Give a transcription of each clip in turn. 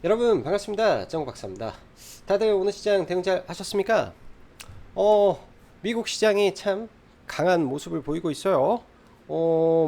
여러분 반갑습니다. 정박사입니다. 다들 오늘 시장 대응 잘 하셨습니까? 미국 시장이 참 강한 모습을 보이고 있어요.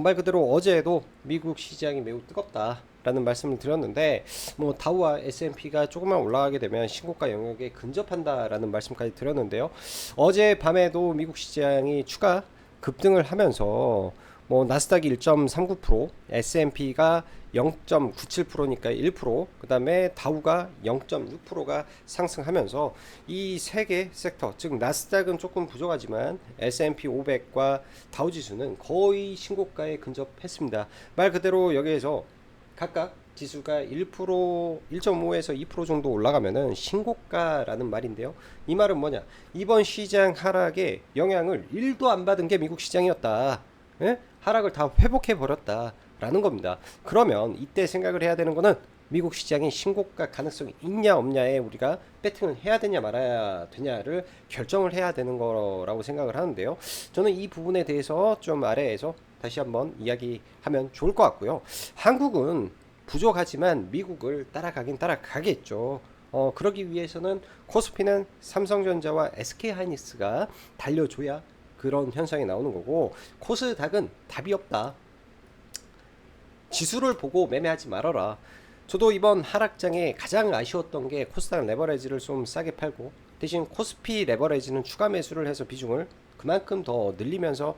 말 그대로 어제도 미국 시장이 매우 뜨겁다 라는 말씀을 드렸는데, 뭐 다우와 S&P가 조금만 올라가게 되면 신고가 영역에 근접한다 라는 말씀까지 드렸는데요. 어제 밤에도 미국 시장이 추가 급등을 하면서 뭐 나스닥이 1.39%, S&P가 0.97%니까 1%, 그 다음에 다우가 0.6%가 상승하면서 이 세 개 섹터, 즉 나스닥은 조금 부족하지만 S&P 500과 다우 지수는 거의 신고가에 근접했습니다. 말 그대로 여기에서 각각 지수가 1%, 1.5에서 2% 정도 올라가면은 신고가라는 말인데요. 이 말은 뭐냐? 이번 시장 하락에 영향을 1도 안 받은 게 미국 시장이었다. 예? 하락을 다 회복해 버렸다. 라는 겁니다. 그러면 이때 생각을 해야 되는 거는 미국 시장이 신고가 가능성이 있냐 없냐에 우리가 배팅을 해야 되냐 말아야 되냐를 결정을 해야 되는 거라고 생각을 하는데요. 저는 이 부분에 대해서 좀 아래에서 다시 한번 이야기하면 좋을 것 같고요. 한국은 부족하지만 미국을 따라가긴 따라가겠죠. 그러기 위해서는 코스피는 삼성전자와 SK하이닉스가 달려줘야 그런 현상이 나오는 거고, 코스닥은 답이 없다. 지수를 보고 매매하지 말아라. 저도 이번 하락장에 가장 아쉬웠던 게 코스닥 레버리지를 좀 싸게 팔고 대신 코스피 레버리지는 추가 매수를 해서 비중을 그만큼 더 늘리면서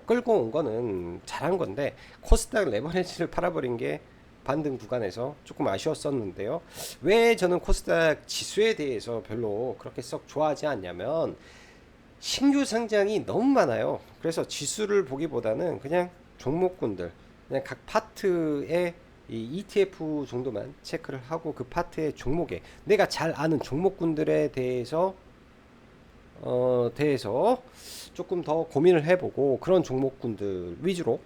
끌고 온 거는 잘한 건데, 코스닥 레버리지를 팔아버린 게 반등 구간에서 조금 아쉬웠었는데요. 왜 저는 코스닥 지수에 대해서 별로 그렇게 썩 좋아하지 않냐면 신규 상장이 너무 많아요. 그래서 지수를 보기보다는 그냥 종목군들, 그냥 각 파트의 이 ETF 정도만 체크를 하고 그 파트의 종목에 내가 잘 아는 종목군들에 대해서 조금 더 고민을 해보고 그런 종목군들 위주로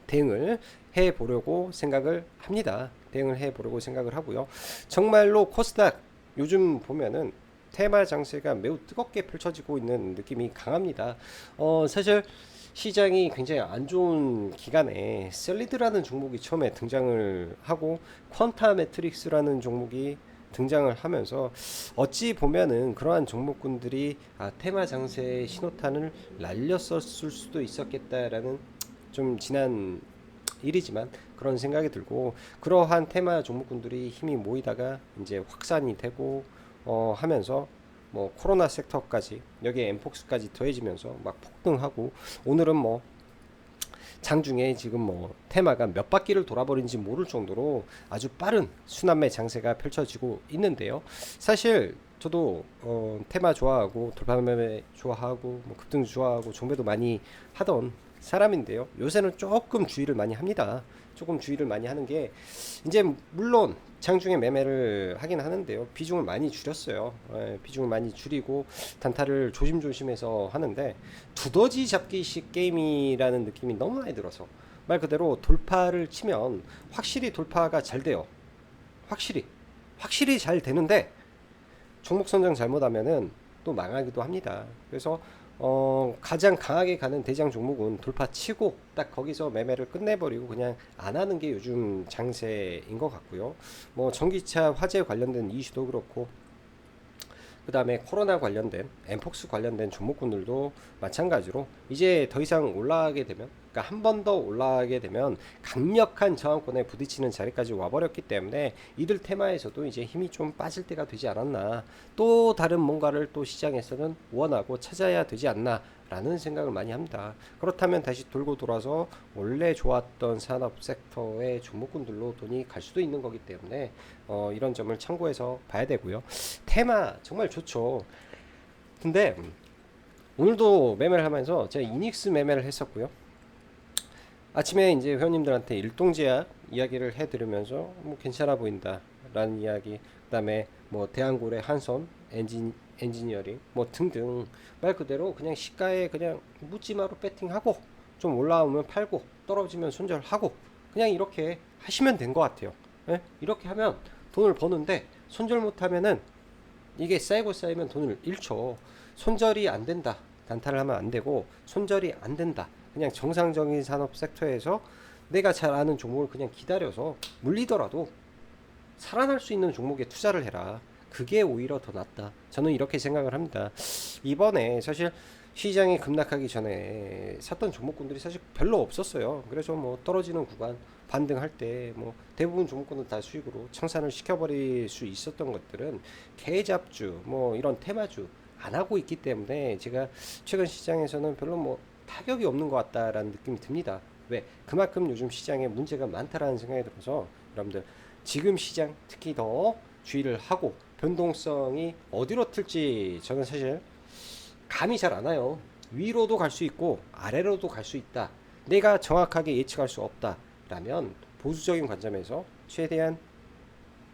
대응을 해보려고 생각을 합니다. 대응을 해보려고 생각을 하고요. 정말로 코스닥 요즘 보면은 테마 장세가 매우 뜨겁게 펼쳐지고 있는 느낌이 강합니다. 사실 시장이 굉장히 안 좋은 기간에 셀리드라는 종목이 처음에 등장을 하고 퀀타 매트릭스라는 종목이 등장을 하면서 어찌 보면은 그러한 종목군들이 테마 장세의 신호탄을 날렸었을 수도 있었겠다라는 좀 지난 일이지만 그런 생각이 들고, 그러한 테마 종목군들이 힘이 모이다가 이제 확산이 되고 하면서 뭐 코로나 섹터까지 여기에 엠폭스까지 더해지면서 막 폭등하고, 오늘은 뭐 장중에 지금 뭐 테마가 몇 바퀴를 돌아버린지 모를 정도로 아주 빠른 순환매 장세가 펼쳐지고 있는데요. 사실 저도 테마 좋아하고 돌파매매 좋아하고 뭐 급등 좋아하고 종배도 많이 하던 사람인데요. 요새는 조금 주의를 많이 합니다. 조금 주의를 많이 하는 게, 이제 물론 장중에 매매를 하긴 하는데요. 비중을 많이 줄였어요. 비중을 많이 줄이고 단타를 조심조심해서 하는데, 두더지 잡기식 게임이라는 느낌이 너무 많이 들어서 말 그대로 돌파를 치면 확실히 돌파가 잘 돼요. 확실히 잘 되는데 종목 선정 잘못하면은 또 망하기도 합니다. 그래서 가장 강하게 가는 대장 종목은 돌파치고 딱 거기서 매매를 끝내버리고 그냥 안 하는 게 요즘 장세인 것 같고요. 뭐 전기차 화재 관련된 이슈도 그렇고, 그 다음에 코로나 관련된 엠폭스 관련된 종목군들도 마찬가지로 이제 더 이상 올라가게 되면, 그러니까 한 번 더 올라가게 되면 강력한 저항권에 부딪히는 자리까지 와버렸기 때문에 이들 테마에서도 이제 힘이 좀 빠질 때가 되지 않았나, 또 다른 뭔가를 또 시장에서는 원하고 찾아야 되지 않나 라는 생각을 많이 합니다. 그렇다면 다시 돌고 돌아서 원래 좋았던 산업 섹터의 종목군들로 돈이 갈 수도 있는 거기 때문에 이런 점을 참고해서 봐야 되고요. 테마 정말 좋죠. 근데 오늘도 매매를 하면서 제가 이닉스 매매를 했었고요. 아침에 이제 회원님들한테 일동제약 이야기를 해드리면서 뭐 괜찮아 보인다 라는 이야기, 그 다음에 뭐 대한고래, 한선, 엔지니어링 뭐 등등 말 그대로 그냥 시가에 그냥 묻지마로 배팅하고 좀 올라오면 팔고 떨어지면 손절하고 그냥 이렇게 하시면 된 것 같아요. 예? 이렇게 하면 돈을 버는데, 손절 못하면은 이게 쌓이고 쌓이면 돈을 잃죠. 손절이 안 된다, 단타를 하면 안 되고, 손절이 안 된다, 그냥 정상적인 산업 섹터에서 내가 잘 아는 종목을 그냥 기다려서 물리더라도 살아날 수 있는 종목에 투자를 해라. 그게 오히려 더 낫다. 저는 이렇게 생각을 합니다. 이번에 사실 시장이 급락하기 전에 샀던 종목군들이 사실 별로 없었어요. 그래서 뭐 떨어지는 구간 반등할 때 뭐 대부분 종목군은 다 수익으로 청산을 시켜버릴 수 있었던 것들은 개잡주 뭐 이런 테마주 안 하고 있기 때문에 제가 최근 시장에서는 별로 뭐 타격이 없는 것 같다라는 느낌이 듭니다. 왜? 그만큼 요즘 시장에 문제가 많다라는 생각이 들어서 여러분들 지금 시장 특히 더 주의를 하고 변동성이 어디로 틀지 저는 사실 감이 잘 안 와요. 위로도 갈 수 있고 아래로도 갈 수 있다. 내가 정확하게 예측할 수 없다라면 보수적인 관점에서 최대한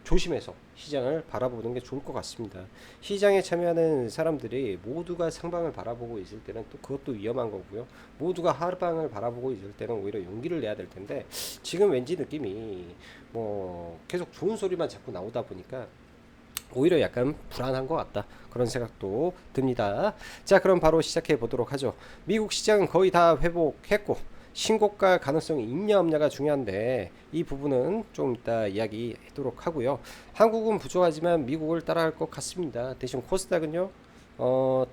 조심해서 시장을 바라보는 게 좋을 것 같습니다. 시장에 참여하는 사람들이 모두가 상방을 바라보고 있을 때는 또 그것도 위험한 거고요. 모두가 하방을 바라보고 있을 때는 오히려 용기를 내야 될 텐데 지금 왠지 느낌이 뭐 계속 좋은 소리만 자꾸 나오다 보니까 오히려 약간 불안한 것 같다. 그런 생각도 듭니다. 자, 그럼 바로 시작해 보도록 하죠. 미국 시장은 거의 다 회복했고 신고가 가능성이 있냐 없냐가 중요한데 이 부분은 좀 이따 이야기하도록 하고요. 한국은 부족하지만 미국을 따라할 것 같습니다. 대신 코스닥은요.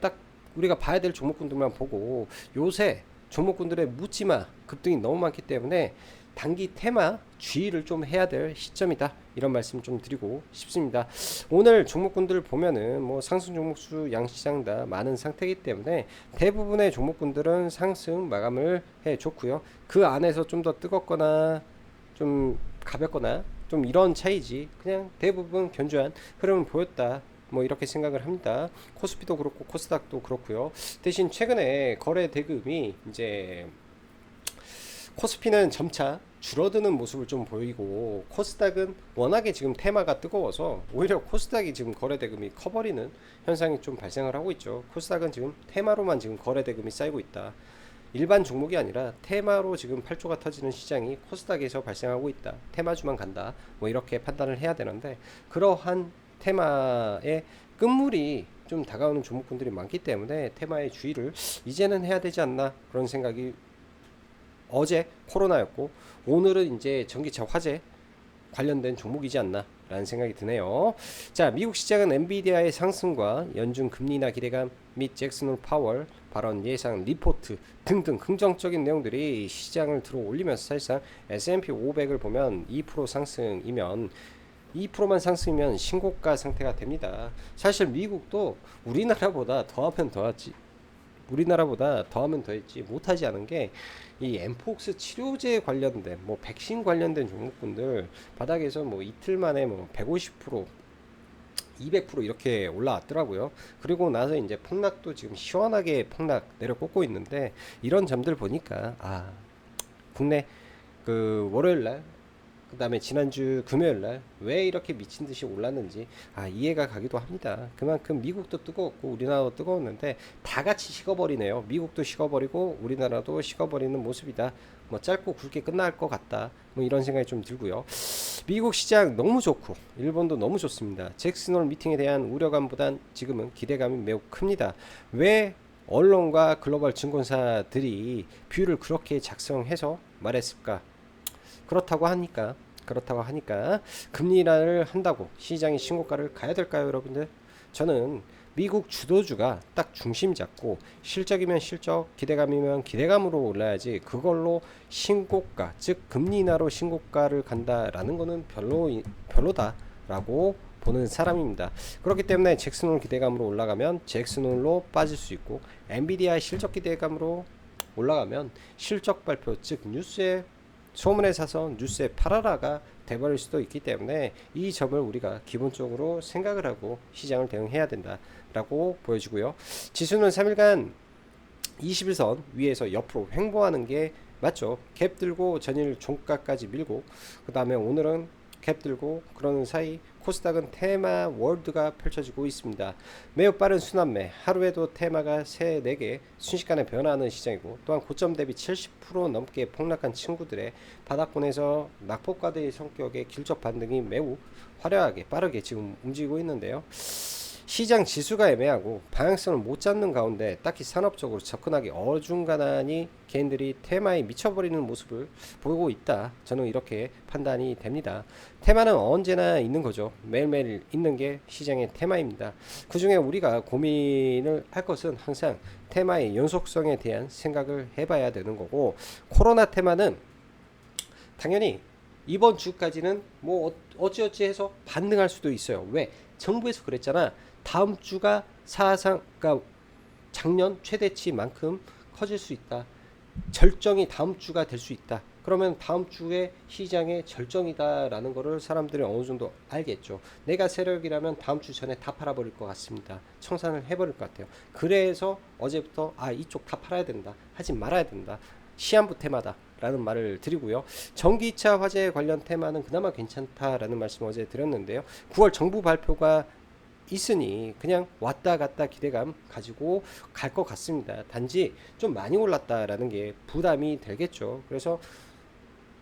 딱 우리가 봐야 될 종목군들만 보고 요새 종목군들의 묻지마 급등이 너무 많기 때문에 단기 테마 주의를 좀 해야 될 시점이다. 이런 말씀 좀 드리고 싶습니다. 오늘 종목군들 보면은 뭐 상승 종목수 양시장 다 많은 상태이기 때문에 대부분의 종목군들은 상승 마감을 해 줬고요. 그 안에서 좀 더 뜨겁거나 좀 가볍거나 좀 이런 차이지 그냥 대부분 견조한 흐름을 보였다. 뭐 이렇게 생각을 합니다. 코스피도 그렇고 코스닥도 그렇고요. 대신 최근에 거래 대금이 이제 코스피는 점차 줄어드는 모습을 좀 보이고 코스닥은 워낙에 지금 테마가 뜨거워서 오히려 코스닥이 지금 거래대금이 커버리는 현상이 좀 발생을 하고 있죠. 코스닥은 지금 테마로만 지금 거래대금이 쌓이고 있다. 일반 종목이 아니라 테마로 지금 팔조가 터지는 시장이 코스닥에서 발생하고 있다. 테마주만 간다. 뭐 이렇게 판단을 해야 되는데 그러한 테마의 끝물이 좀 다가오는 종목군들이 많기 때문에 테마의 주의를 이제는 해야 되지 않나 그런 생각이 어제 코로나였고 오늘은 이제 전기차 화재 관련된 종목이지 않나 라는 생각이 드네요. 자, 미국 시장은 엔비디아의 상승과 연준 금리 인하 기대감 및 잭슨 홀 파월 발언 예상 리포트 등등 긍정적인 내용들이 시장을 들어 올리면서 사실상 S&P 500을 보면 2% 상승이면 2%만 상승이면 신고가 상태가 됩니다. 사실 미국도 우리나라보다 더하면 더했지 못하지 않은 게 이 엠폭스 치료제 관련된 뭐 백신 관련된 종목군들 바닥에서 뭐 이틀 만에 뭐 150% 200% 이렇게 올라왔더라고요. 그리고 나서 이제 폭락도 지금 시원하게 폭락 내려 꽂고 있는데 이런 점들 보니까 국내 그 월요일날 그 다음에 지난주 금요일날 왜 이렇게 미친 듯이 올랐는지 이해가 가기도 합니다. 그만큼 미국도 뜨거웠고 우리나라도 뜨거웠는데 다 같이 식어버리네요. 미국도 식어버리고 우리나라도 식어버리는 모습이다. 뭐 짧고 굵게 끝날 것 같다. 뭐 이런 생각이 좀 들고요. 미국 시장 너무 좋고 일본도 너무 좋습니다. 잭슨홀 미팅에 대한 우려감보단 지금은 기대감이 매우 큽니다. 왜 언론과 글로벌 증권사들이 뷰를 그렇게 작성해서 말했을까? 그렇다고 하니까 금리 인하를 한다고 시장이 신고가를 가야 될까요, 여러분들? 저는 미국 주도주가 딱 중심 잡고 실적이면 실적, 기대감이면 기대감으로 올라야지 그걸로 신고가, 즉 금리 인하로 신고가를 간다라는 거는 별로다라고 보는 사람입니다. 그렇기 때문에 잭슨홀 기대감으로 올라가면 잭슨홀로 빠질 수 있고 엔비디아 실적 기대감으로 올라가면 실적 발표, 즉 뉴스에 소문에 사서 뉴스에 팔아라가 돼버릴 수도 있기 때문에 이 점을 우리가 기본적으로 생각을 하고 시장을 대응해야 된다라고 보여지고요. 지수는 3일간 21선 위에서 옆으로 횡보하는 게 맞죠. 갭 들고 전일 종가까지 밀고 그 다음에 오늘은 갭 들고 그러는 사이 코스닥은 테마 월드가 펼쳐지고 있습니다. 매우 빠른 순환매, 하루에도 테마가 4개 순식간에 변화하는 시장이고 또한 고점 대비 70% 넘게 폭락한 친구들의 바닥권에서 낙폭과대의 성격의 길적 반등이 매우 화려하게 빠르게 지금 움직이고 있는데요. 시장 지수가 애매하고 방향성을 못 잡는 가운데 딱히 산업적으로 접근하기 어중간하니 개인들이 테마에 미쳐버리는 모습을 보이고 있다. 저는 이렇게 판단이 됩니다. 테마는 언제나 있는 거죠. 매일매일 있는 게 시장의 테마입니다. 그 중에 우리가 고민을 할 것은 항상 테마의 연속성에 대한 생각을 해봐야 되는 거고, 코로나 테마는 당연히 이번 주까지는 뭐 어찌어찌 해서 반등할 수도 있어요. 왜? 정부에서 그랬잖아. 다음 주가 사상, 그러니까 작년 최대치만큼 커질 수 있다. 절정이 다음 주가 될 수 있다. 그러면 다음 주에 시장의 절정이다라는 거를 사람들이 어느 정도 알겠죠. 내가 세력이라면 다음 주 전에 다 팔아버릴 것 같습니다. 청산을 해버릴 것 같아요. 그래서 어제부터 이쪽 다 팔아야 된다. 하지 말아야 된다. 시한부 테마다 라는 말을 드리고요. 전기차 화재 관련 테마는 그나마 괜찮다라는 말씀 어제 드렸는데요. 9월 정부 발표가 있으니 그냥 왔다 갔다 기대감 가지고 갈 것 같습니다. 단지 좀 많이 올랐다라는 게 부담이 되겠죠. 그래서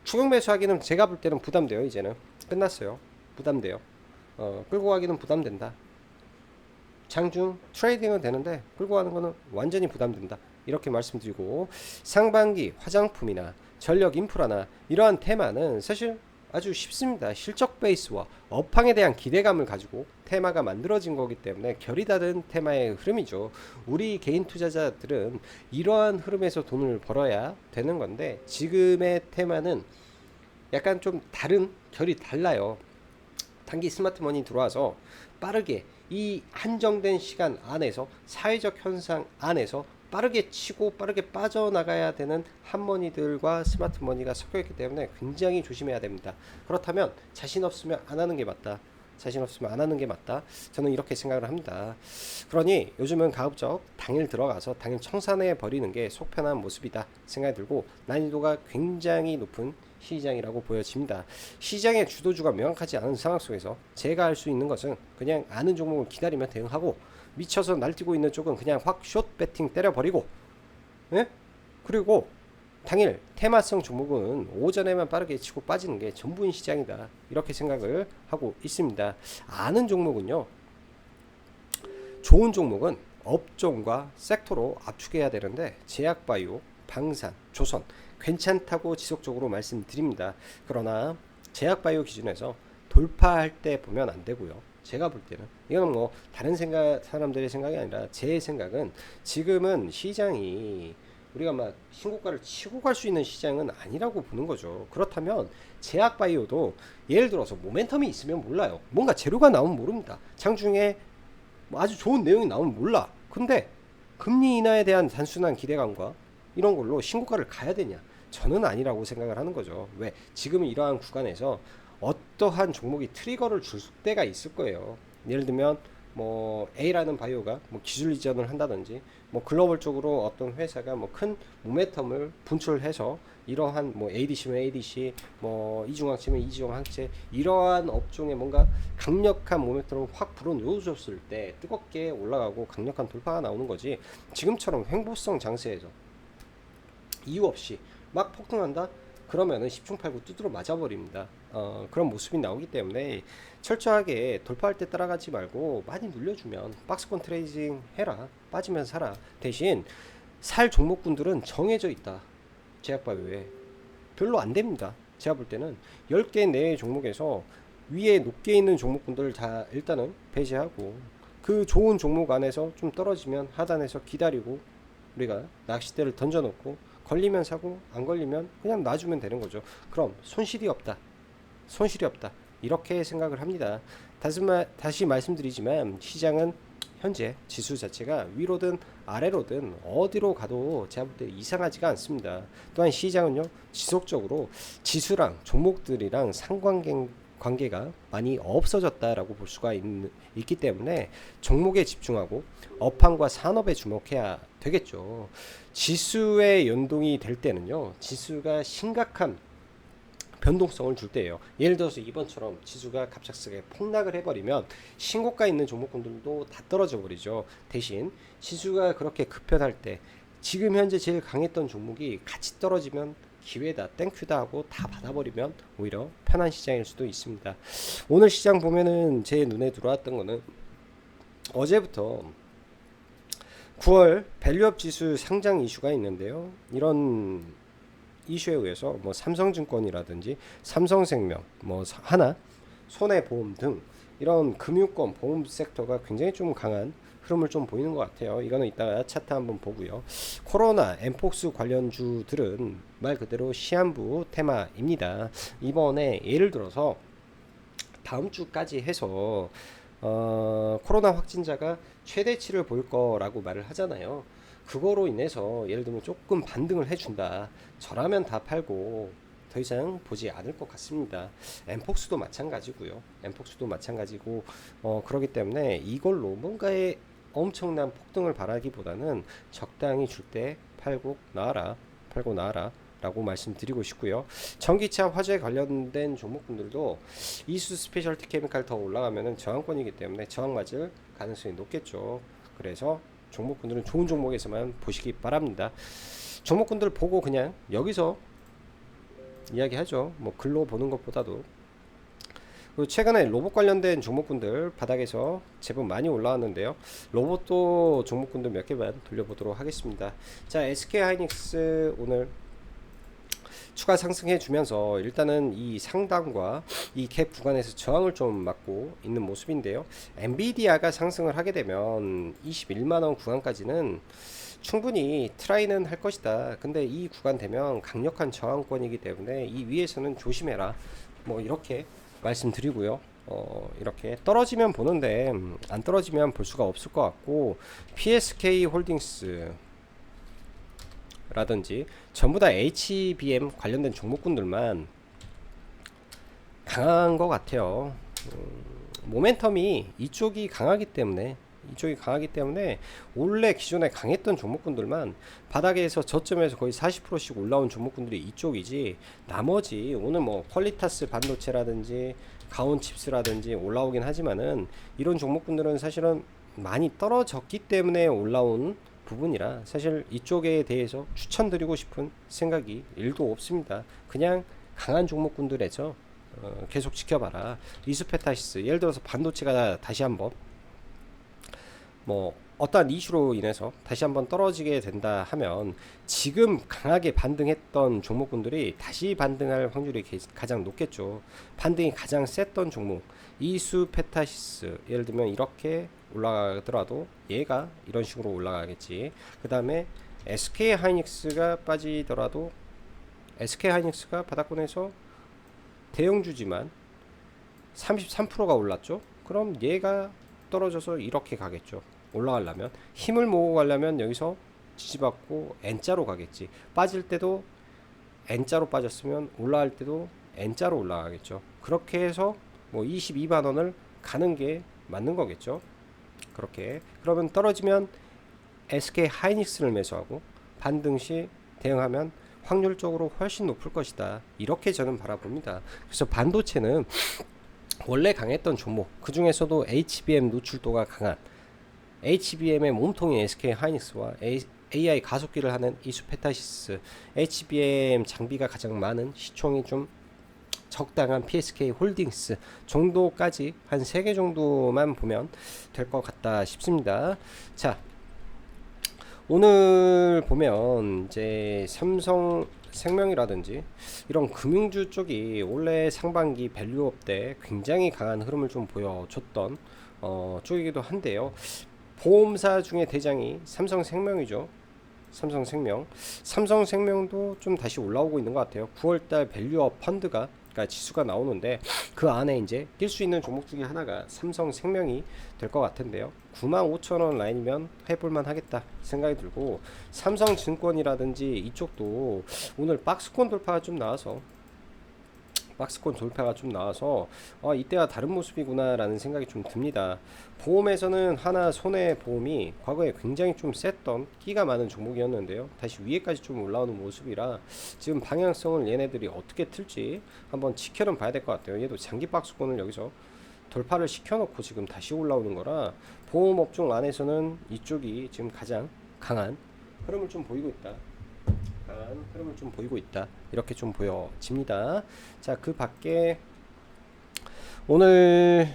추격 매수하기는 제가 볼 때는 부담돼요. 이제는 끝났어요. 부담돼요. 끌고 가기는 부담된다. 장중 트레이딩은 되는데 끌고 가는 거는 완전히 부담된다. 이렇게 말씀드리고, 상반기 화장품이나 전력 인프라나 이러한 테마는 사실 아주 쉽습니다. 실적 베이스와 업황에 대한 기대감을 가지고 테마가 만들어진 거기 때문에 결이 다른 테마의 흐름이죠. 우리 개인 투자자들은 이러한 흐름에서 돈을 벌어야 되는 건데, 지금의 테마는 약간 좀 다른 결이 달라요. 단기 스마트머니 들어와서 빠르게 이 한정된 시간 안에서 사회적 현상 안에서 빠르게 치고 빠르게 빠져나가야 되는 핫머니들과 스마트머니가 섞여있기 때문에 굉장히 조심해야 됩니다. 그렇다면 자신 없으면 안 하는 게 맞다. 자신 없으면 안 하는 게 맞다. 저는 이렇게 생각을 합니다. 그러니 요즘은 가급적 당일 들어가서 당일 청산해 버리는 게 속편한 모습이다 생각이 들고, 난이도가 굉장히 높은 시장이라고 보여집니다. 시장의 주도주가 명확하지 않은 상황 속에서 제가 할 수 있는 것은 그냥 아는 종목을 기다리며 대응하고, 미쳐서 날뛰고 있는 쪽은 그냥 확 숏 배팅 때려버리고, 예? 그리고 당일 테마성 종목은 오전에만 빠르게 치고 빠지는 게 전부인 시장이다. 이렇게 생각을 하고 있습니다. 아는 종목은요, 좋은 종목은 업종과 섹터로 압축해야 되는데, 제약바이오, 방산, 조선 괜찮다고 지속적으로 말씀드립니다. 그러나 제약바이오 기준에서 돌파할 때 보면 안 되고요. 제가 볼 때는 이건 뭐 다른 사람들의 생각이 아니라 제 생각은, 지금은 시장이 우리가 막 신고가를 치고 갈 수 있는 시장은 아니라고 보는 거죠. 그렇다면 제약바이오도 예를 들어서 모멘텀이 있으면 몰라요. 뭔가 재료가 나오면 모릅니다. 장중에 뭐 아주 좋은 내용이 나오면 몰라. 근데 금리 인하에 대한 단순한 기대감과 이런 걸로 신고가를 가야 되냐? 저는 아니라고 생각을 하는 거죠. 왜? 지금 이러한 구간에서 어떠한 종목이 트리거를 줄 때가 있을 거예요. 예를 들면 뭐 A라는 바이오가 뭐 기술 이전을 한다든지, 뭐 글로벌적으로 어떤 회사가 뭐 큰 모멘텀을 분출해서 이러한 뭐 ADC면 ADC, 뭐 이중항체면 이중항체, 이러한 업종에 뭔가 강력한 모멘텀을 확 불어넣어줬을 때 뜨겁게 올라가고 강력한 돌파가 나오는 거지, 지금처럼 횡보성 장세에서 이유 없이 막 폭등한다? 그러면은 10중 8구 두드러 맞아버립니다. 그런 모습이 나오기 때문에 철저하게 돌파할 때 따라가지 말고 많이 눌려주면 박스권 트레이딩 해라. 빠지면 사라. 대신 살 종목군들은 정해져 있다. 제약바이오에 별로 안 됩니다. 제가 볼 때는 10개 내의 종목에서 위에 높게 있는 종목군들을 다 일단은 배제하고, 그 좋은 종목 안에서 좀 떨어지면 하단에서 기다리고 우리가 낚싯대를 던져놓고, 걸리면 사고 안 걸리면 그냥 놔주면 되는 거죠. 그럼 손실이 없다. 손실이 없다. 이렇게 생각을 합니다. 다시 말씀드리지만, 시장은 현재 지수 자체가 위로든 아래로든 어디로 가도 제가 볼 때 이상하지가 않습니다. 또한 시장은요, 지속적으로 지수랑 종목들이랑 상관관계가 많이 없어졌다라고 볼 수가 있기 때문에 종목에 집중하고 업황과 산업에 주목해야 되겠죠. 지수에 연동이 될 때는요, 지수가 심각한 변동성을 줄 때예요. 예를 들어서 이번처럼 지수가 갑작스레 폭락을 해버리면 신고가 있는 종목군들도 다 떨어져 버리죠. 대신 지수가 그렇게 급변할 때 지금 현재 제일 강했던 종목이 같이 떨어지면 기회다, 땡큐다 하고 다 받아버리면 오히려 편한 시장일 수도 있습니다. 오늘 시장 보면은 제 눈에 들어왔던 거는 어제부터 9월 밸류업 지수 상장 이슈가 있는데요. 이런 이슈에 의해서 뭐 삼성증권이라든지 삼성생명, 뭐 하나, 손해보험 등 이런 금융권 보험 섹터가 굉장히 좀 강한 흐름을 좀 보이는 것 같아요. 이거는 이따가 차트 한번 보고요. 코로나, 엠폭스 관련주들은 말 그대로 시한부 테마입니다. 이번에 예를 들어서 다음 주까지 해서 코로나 확진자가 최대치를 볼 거라고 말을 하잖아요. 그거로 인해서 예를 들면 조금 반등을 해준다. 저라면 다 팔고 더 이상 보지 않을 것 같습니다. 엠폭스도 마찬가지고요. 엠폭스도 마찬가지고 그러기 때문에 이걸로 뭔가의 엄청난 폭등을 바라기보다는 적당히 줄 때 팔고 나와라 라고 말씀드리고 싶고요. 전기차 화재 관련된 종목분들도 이수 스페셜티 케미칼 더 올라가면은 저항권이기 때문에 저항 맞을 가능성이 높겠죠. 그래서 종목분들은 좋은 종목에서만 보시기 바랍니다. 종목분들 보고 그냥 여기서 이야기하죠. 뭐 글로 보는 것보다도. 그리고 최근에 로봇 관련된 종목군들 바닥에서 제법 많이 올라왔는데요. 로봇도 종목군들 몇 개만 돌려보도록 하겠습니다. 자, SK하이닉스 오늘 추가 상승해 주면서 일단은 이 상단과 이 갭 구간에서 저항을 좀 맞고 있는 모습인데요. 엔비디아가 상승을 하게 되면 21만원 구간까지는 충분히 트라이는 할 것이다. 근데 이 구간 되면 강력한 저항권이기 때문에 이 위에서는 조심해라. 뭐 이렇게 말씀드리고요. 이렇게 떨어지면 보는데 안 떨어지면 볼 수가 없을 것 같고, PSK 홀딩스 라든지 전부 다 HBM 관련된 종목군들만 강한 것 같아요. 모멘텀이 이쪽이 강하기 때문에 원래 기존에 강했던 종목군들만 바닥에서 저점에서 거의 40%씩 올라온 종목군들이 이쪽이지, 나머지 오늘 뭐 퀄리타스 반도체라든지 가온칩스라든지 올라오긴 하지만은 이런 종목군들은 사실은 많이 떨어졌기 때문에 올라온 부분이라 사실 이쪽에 대해서 추천드리고 싶은 생각이 1도 없습니다. 그냥 강한 종목군들에서 계속 지켜봐라. 이수페타시스, 예를 들어서 반도체가 다시 한번 뭐 어떠한 이슈로 인해서 다시 한번 떨어지게 된다 하면 지금 강하게 반등했던 종목군들이 다시 반등할 확률이 가장 높겠죠. 반등이 가장 셌던 종목 이수페타시스, 예를 들면 이렇게 올라가더라도 얘가 이런 식으로 올라가겠지. 그 다음에 SK하이닉스가 빠지더라도 SK하이닉스가 바닥권에서 대형주지만 33%가 올랐죠. 그럼 얘가 떨어져서 이렇게 가겠죠. 올라가려면 힘을 모으고 가려면 여기서 지지받고 N자로 가겠지. 빠질 때도 N자로 빠졌으면 올라갈 때도 N자로 올라가겠죠. 그렇게 해서 뭐 22만원을 가는 게 맞는 거겠죠. 그렇게 그러면 떨어지면 SK 하이닉스를 매수하고 반등 시 대응하면 확률적으로 훨씬 높을 것이다. 이렇게 저는 바라봅니다. 그래서 반도체는 원래 강했던 종목, 그 중에서도 HBM 노출도가 강한 HBM의 몸통인 SK 하이닉스와 AI 가속기를 하는 이수페타시스, HBM 장비가 가장 많은 시총이 좀 적당한 PSK 홀딩스 정도까지 한 3개 정도만 보면 될 것 같다 싶습니다. 자, 오늘 보면 이제 삼성생명이라든지 이런 금융주 쪽이 원래 상반기 밸류업 때 굉장히 강한 흐름을 좀 보여줬던 쪽이기도 한데요. 보험사 중에 대장이 삼성생명이죠. 삼성생명도 좀 다시 올라오고 있는 것 같아요. 9월달 밸류업 펀드가, 그러니까 지수가 나오는데 그 안에 이제 낄 수 있는 종목 중에 하나가 삼성생명이 될 것 같은데요. 95,000원 라인이면 해볼만 하겠다 생각이 들고, 삼성증권이라든지 이쪽도 오늘 박스권 돌파가 좀 나와서 이때가 다른 모습이구나 라는 생각이 좀 듭니다. 보험에서는 하나 손해보험이 과거에 굉장히 좀 셌던 끼가 많은 종목이었는데요, 다시 위에까지 좀 올라오는 모습이라 지금 방향성을 얘네들이 어떻게 틀지 한번 지켜는 봐야 될 것 같아요. 얘도 장기 박스권을 여기서 돌파를 시켜놓고 지금 다시 올라오는 거라 보험업종 안에서는 이쪽이 지금 가장 강한 흐름을 좀 보이고 있다. 이렇게 좀 보여집니다. 자, 그 밖에 오늘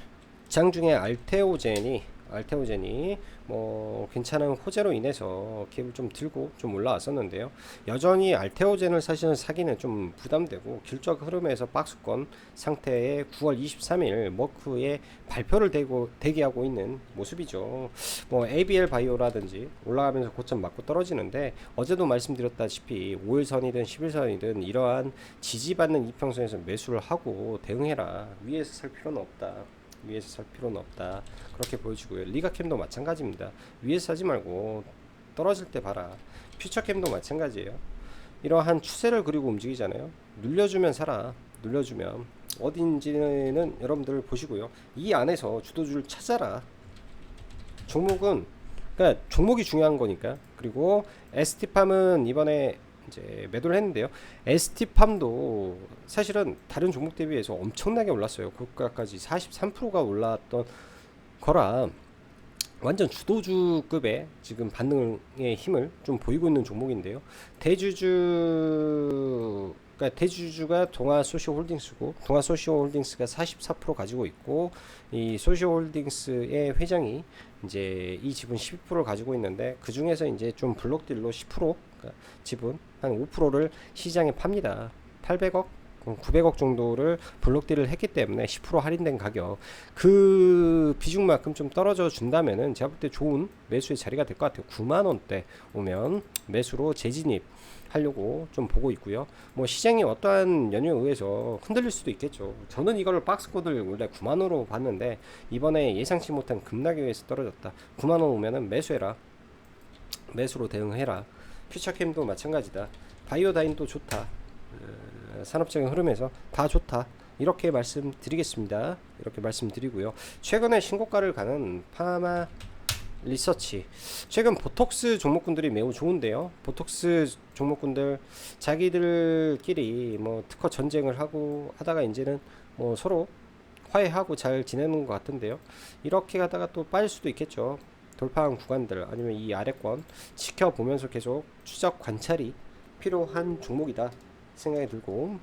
장중에 알테오젠이 알테오젠이 뭐 괜찮은 호재로 인해서 갭을 좀 들고 좀 올라왔었는데요. 여전히 알테오젠을 사실은 사기는 좀 부담되고 길적 흐름에서 박스권 상태에 9월 23일 머크의 발표를 대기하고 있는 모습이죠. 뭐 ABL 바이오라든지 올라가면서 고점 맞고 떨어지는데, 어제도 말씀드렸다시피 5일선이든 10일선이든 이러한 지지받는 이평선에서 매수를 하고 대응해라. 위에서 살 필요는 없다. 위에서 살 필요는 없다. 그렇게 보여주고요. 리가캠도 마찬가지입니다. 위에서 사지 말고 떨어질 때 봐라. 퓨처캠도 마찬가지예요. 이러한 추세를 그리고 움직이잖아요. 눌려주면 사라. 눌려주면 어딘지는 여러분들 보시고요. 이 안에서 주도주를 찾아라. 종목은, 그러니까 종목이 중요한 거니까. 그리고 ST팜은 이번에 이제 매도를 했는데요. ST팜도 사실은 다른 종목 대비해서 엄청나게 올랐어요. 고가까지 43%가 올랐던 거라 완전 주도주급의 지금 반등의 힘을 좀 보이고 있는 종목인데요. 그러니까 대주주가 동아소시홀딩스고, 동아소시홀딩스가 44% 가지고 있고, 이 소시홀딩스의 회장이 이제 이 지분 12%를 가지고 있는데, 그 중에서 이제 좀 블록딜로 10%, 그러니까 지분 한 5%를 시장에 팝니다. 800억 900억 정도를 블록딜을 했기 때문에 10% 할인된 가격, 그 비중만큼 좀 떨어져 준다면은 제가 볼 때 좋은 매수의 자리가 될 것 같아요. 9만원대 오면 매수로 재진입 하려고 좀 보고 있고요. 뭐 시장이 어떠한 연유에 의해서 흔들릴 수도 있겠죠. 저는 이거를 박스코드를 원래 9만원으로 봤는데 이번에 예상치 못한 급락에 의해서 떨어졌다. 9만원 오면은 매수해라. 매수로 대응해라. 퓨처캠도 마찬가지다. 바이오다인도 좋다. 산업적인 흐름에서 다 좋다. 이렇게 말씀드리겠습니다. 이렇게 말씀드리고요. 최근에 신고가를 가는 파마 리서치, 최근 보톡스 종목군들이 매우 좋은데요. 보톡스 종목군들 자기들끼리 뭐 특허 전쟁을 하고 하다가 이제는 뭐 서로 화해하고 잘 지내는 것 같은데요. 이렇게 가다가 또 빠질 수도 있겠죠. 돌파한 구간들 아니면 이 아래권 지켜보면서 계속 추적 관찰이 필요한 종목이다 생각이 들고,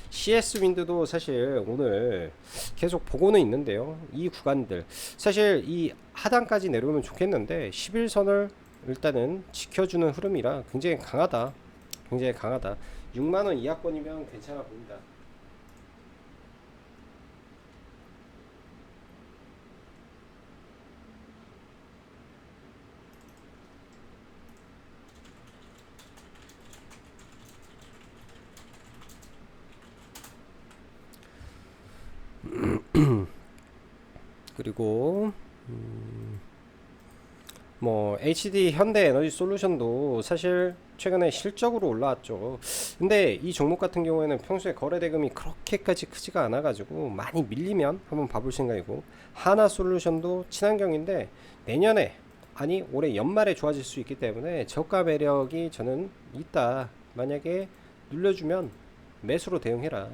CS 윈드도 사실 오늘 계속 보고는 있는데요. 이 구간들 사실 이 하단까지 내려오면 좋겠는데 11선을 일단은 지켜주는 흐름이라 굉장히 강하다. 굉장히 강하다. 6만원 이하권이면 괜찮아 보인다. 그리고 뭐 HD 현대 에너지 솔루션도 사실 최근에 실적으로 올라왔죠. 근데 이 종목 같은 경우에는 평소에 거래 대금이 그렇게까지 크지가 않아 가지고 많이 밀리면 한번 봐볼 생각이고, 하나 솔루션도 친환경인데 내년에, 아니 올해 연말에 좋아질 수 있기 때문에 저가 매력이 저는 있다. 만약에 눌려주면 매수로 대응해라.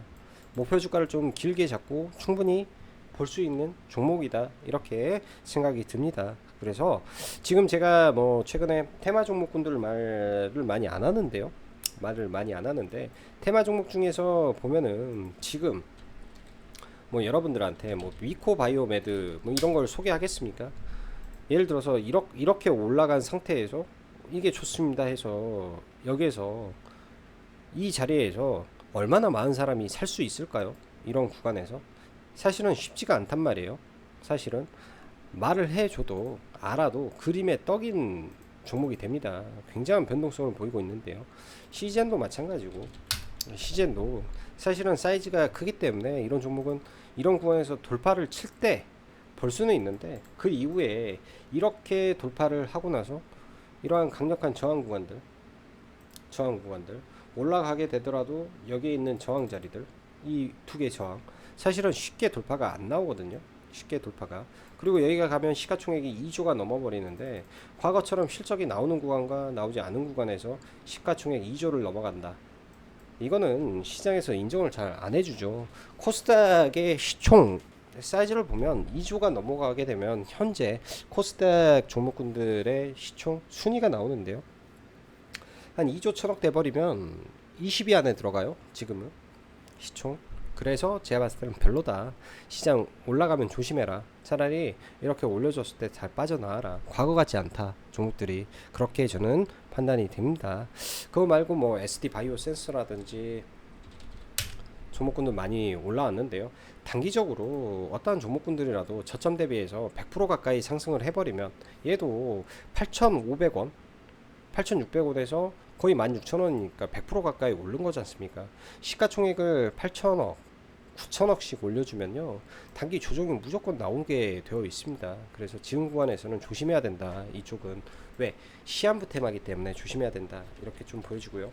목표 주가를 좀 길게 잡고 충분히 볼 수 있는 종목이다. 이렇게 생각이 듭니다. 그래서 지금 제가 뭐 최근에 테마 종목군들 말을 많이 안 하는데요. 말을 많이 안 하는데 테마 종목 중에서 보면은 지금 뭐 여러분들한테 뭐 위코 바이오메드 뭐 이런 걸 소개하겠습니까? 예를 들어서 이렇게 올라간 상태에서 이게 좋습니다 해서 여기에서 이 자리에서 얼마나 많은 사람이 살 수 있을까요? 이런 구간에서 사실은 쉽지가 않단 말이에요. 사실은 말을 해줘도 알아도 그림에 떡인 종목이 됩니다. 굉장한 변동성을 보이고 있는데요. 시젠도 마찬가지고, 시젠도 사실은 사이즈가 크기 때문에 이런 종목은 이런 구간에서 돌파를 칠 때 볼 수는 있는데, 그 이후에 이렇게 돌파를 하고 나서 이러한 강력한 저항 구간들 올라가게 되더라도 여기에 있는 저항 자리들, 이 두 개 저항 사실은 쉽게 돌파가 안 나오거든요. 쉽게 돌파가. 그리고 여기가 가면 시가총액이 2조가 넘어버리는데, 과거처럼 실적이 나오는 구간과 나오지 않은 구간에서 시가총액 2조를 넘어간다. 이거는 시장에서 인정을 잘 안 해주죠. 코스닥의 시총 사이즈를 보면 2조가 넘어가게 되면 현재 코스닥 종목군들의 시총 순위가 나오는데요. 한 2조 천억 돼버리면 20위 안에 들어가요. 지금은 시총 그래서 제가 봤을 때는 별로다. 시장 올라가면 조심해라. 차라리 이렇게 올려줬을 때 잘 빠져나와라. 과거 같지 않다. 종목들이. 그렇게 저는 판단이 됩니다. 그거 말고 뭐 SD 바이오 센서라든지 종목군들 많이 올라왔는데요. 단기적으로 어떠한 종목군들이라도 저점 대비해서 100% 가까이 상승을 해버리면 얘도 8,500원, 8,600원에서 거의 16,000원이니까 100% 가까이 오른 거지 않습니까? 시가총액을 8천억, 9천억씩 올려주면요. 단기 조정이 무조건 나오게 되어 있습니다. 그래서 지금 구간에서는 조심해야 된다. 이쪽은. 왜? 시한부 테마기 때문에 조심해야 된다. 이렇게 좀 보여지고요.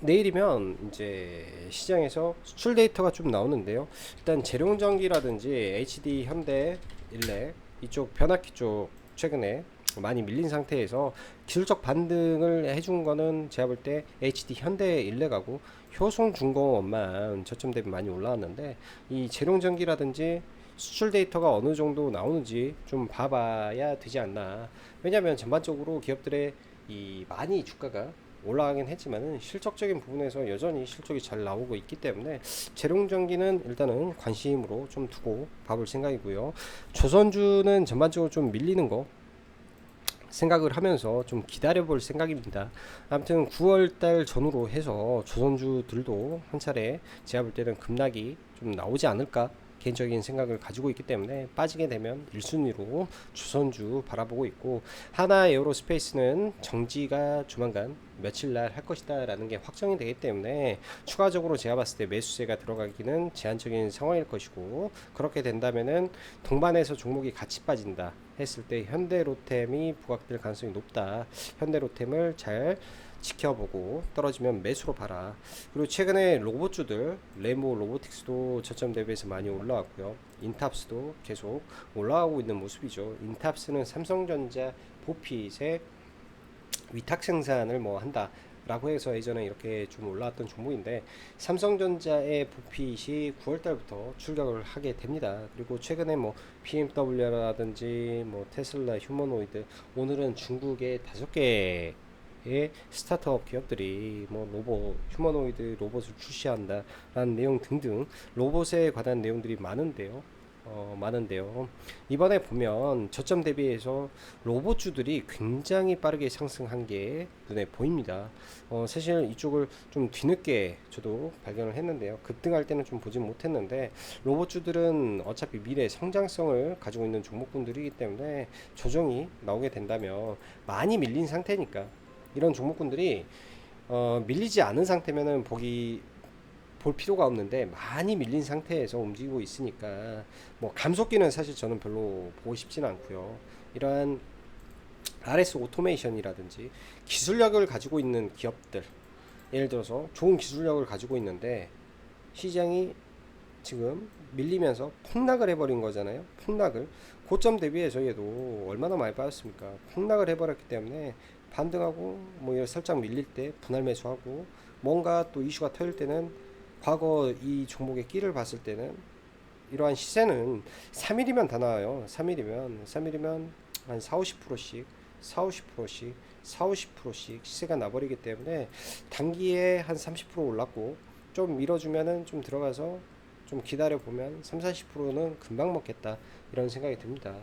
내일이면 이제 시장에서 수출 데이터가 좀 나오는데요. 일단 재룡전기라든지 HD 현대 일렉 이쪽 변압기 쪽 최근에 많이 밀린 상태에서 기술적 반등을 해준 거는 제가 볼 때 HD 현대 일렉하고 효성중공업만 저점 대비 많이 올라왔는데, 이 재룡전기라든지 수출 데이터가 어느 정도 나오는지 좀 봐봐야 되지 않나. 왜냐하면 전반적으로 기업들의 이 많이 주가가 올라가긴 했지만은 실적적인 부분에서 여전히 실적이 잘 나오고 있기 때문에 재룡전기는 일단은 관심으로 좀 두고 봐볼 생각이고요. 조선주는 전반적으로 좀 밀리는 거 생각을 하면서 좀 기다려 볼 생각입니다. 아무튼 9월달 전후로 해서 조선주들도 한 차례 제가 볼 때는 급락이 좀 나오지 않을까 개인적인 생각을 가지고 있기 때문에 빠지게 되면 1순위로 조선주 바라보고 있고, 하나 에어로스페이스는 정지가 조만간 며칠 날 할 것이다 라는 게 확정이 되기 때문에 추가적으로 제가 봤을 때 매수세가 들어가기는 제한적인 상황일 것이고, 그렇게 된다면은 동반해서 종목이 같이 빠진다 했을 때 현대로템이 부각될 가능성이 높다. 현대로템을 잘 지켜보고 떨어지면 매수로 봐라. 그리고 최근에 로봇주들 레모 로보틱스도 저점 대비해서 많이 올라왔고요. 인탑스도 계속 올라가고 있는 모습이죠. 인탑스는 삼성전자 보핏의 위탁 생산을 뭐 한다 라고 해서 예전에 이렇게 좀 올라왔던 종목인데, 삼성전자의 보핏이 9월달부터 출격을 하게 됩니다. 그리고 최근에 뭐 BMW라든지 뭐 테슬라, 휴머노이드, 오늘은 중국의 5개 스타트업 기업들이 뭐 휴머노이드 로봇을 출시한다라는 내용 등등 로봇에 관한 내용들이 많은데요. 이번에 보면 저점 대비해서 로봇주들이 굉장히 빠르게 상승한 게 눈에 보입니다. 사실 이쪽을 좀 뒤늦게 저도 발견을 했는데요. 급등할 때는 좀 보진 못했는데, 로봇주들은 어차피 미래 성장성을 가지고 있는 종목군들이기 때문에 조정이 나오게 된다면 많이 밀린 상태니까 이런 종목군들이 밀리지 않은 상태면은 볼 필요가 없는데, 많이 밀린 상태에서 움직이고 있으니까 뭐 감속기는 사실 저는 별로 보고 싶지는 않고요. 이러한 RS 오토메이션이라든지 기술력을 가지고 있는 기업들, 예를 들어서 좋은 기술력을 가지고 있는데 시장이 지금 밀리면서 폭락을 해버린 거잖아요. 폭락을 고점 대비해서 얘도 얼마나 많이 빠졌습니까? 폭락을 해버렸기 때문에 반등하고 뭐 살짝 밀릴 때 분할 매수하고, 뭔가 또 이슈가 터질 때는 과거 이 종목의 끼를 봤을 때는 이러한 시세는 3일이면 다 나와요. 3일이면 한 4, 50%씩 50%씩 시세가 나버리기 때문에 단기에 한 30% 올랐고 좀 밀어주면은 좀 들어가서 좀 기다려 보면 3, 40%는 금방 먹겠다 이런 생각이 듭니다.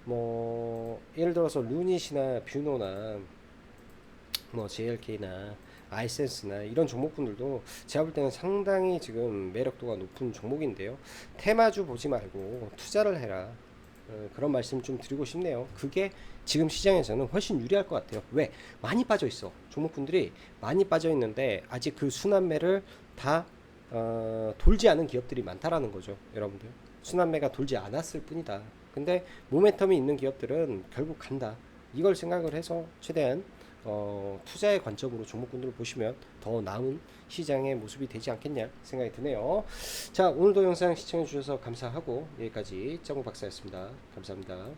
뭐 예를 들어서 루닛이나 뷰노나 뭐 JLK나 아이센스나 이런 종목분들도 제가 볼 때는 상당히 지금 매력도가 높은 종목인데요. 테마주 보지 말고 투자를 해라. 그런 말씀 좀 드리고 싶네요. 그게 지금 시장에서는 훨씬 유리할 것 같아요. 왜? 많이 빠져 있어. 종목분들이 많이 빠져 있는데 아직 그 순환매를 다 돌지 않은 기업들이 많다라는 거죠. 여러분들. 순환매가 돌지 않았을 뿐이다. 근데 모멘텀이 있는 기업들은 결국 간다. 이걸 생각을 해서 최대한 투자의 관점으로 종목군들을 보시면 더 나은 시장의 모습이 되지 않겠냐 생각이 드네요. 자, 오늘도 영상 시청해 주셔서 감사하고 여기까지 정우 박사였습니다. 감사합니다.